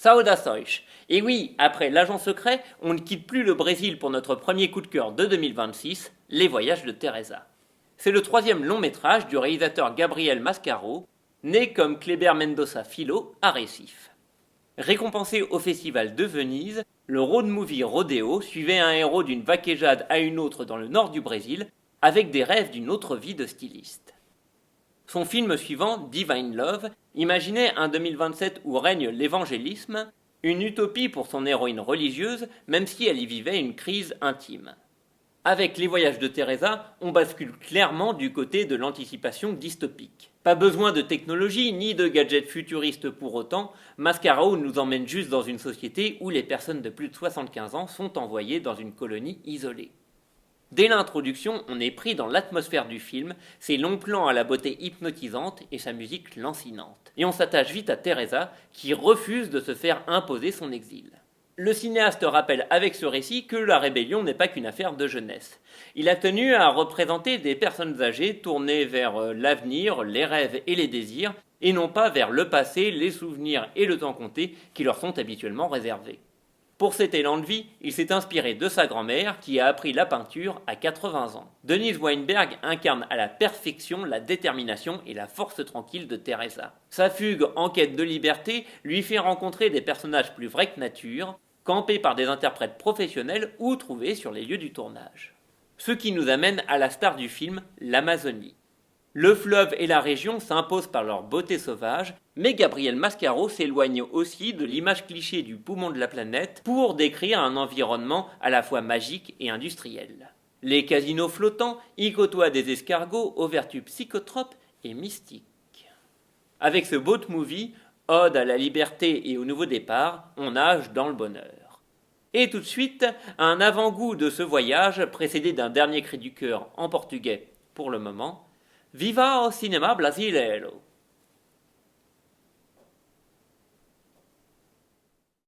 Saudações. Et oui, après l'agent secret, on ne quitte plus le Brésil pour notre premier coup de cœur de 2026, Les Voyages de Teresa. C'est le troisième long métrage du réalisateur Gabriel Mascaro, né comme Kleber Mendonça Filho à Recife. Récompensé au Festival de Venise, le road movie Rodeo suivait un héros d'une vaquejade à une autre dans le nord du Brésil, avec des rêves d'une autre vie de styliste. Son film suivant, Divine Love, imaginait un 2027 où règne l'évangélisme, une utopie pour son héroïne religieuse, même si elle y vivait une crise intime. Avec Les Voyages de Teresa, on bascule clairement du côté de l'anticipation dystopique. Pas besoin de technologie ni de gadgets futuristes pour autant, Mascaro nous emmène juste dans une société où les personnes de plus de 75 ans sont envoyées dans une colonie isolée. Dès l'introduction, on est pris dans l'atmosphère du film, ses longs plans à la beauté hypnotisante et sa musique lancinante. Et on s'attache vite à Teresa, qui refuse de se faire imposer son exil. Le cinéaste rappelle avec ce récit que la rébellion n'est pas qu'une affaire de jeunesse. Il a tenu à représenter des personnes âgées tournées vers l'avenir, les rêves et les désirs, et non pas vers le passé, les souvenirs et le temps compté qui leur sont habituellement réservés. Pour cet élan de vie, il s'est inspiré de sa grand-mère qui a appris la peinture à 80 ans. Denise Weinberg incarne à la perfection la détermination et la force tranquille de Teresa. Sa fugue en quête de liberté lui fait rencontrer des personnages plus vrais que nature, campés par des interprètes professionnels ou trouvés sur les lieux du tournage. Ce qui nous amène à la star du film, l'Amazonie. Le fleuve et la région s'imposent par leur beauté sauvage, mais Gabriel Mascaro s'éloigne aussi de l'image cliché du poumon de la planète pour décrire un environnement à la fois magique et industriel. Les casinos flottants y côtoient des escargots aux vertus psychotropes et mystiques. Avec ce boat movie, ode à la liberté et au nouveau départ, on nage dans le bonheur. Et tout de suite, un avant-goût de ce voyage précédé d'un dernier cri du cœur en portugais pour le moment. Viva o cinema brasileiro!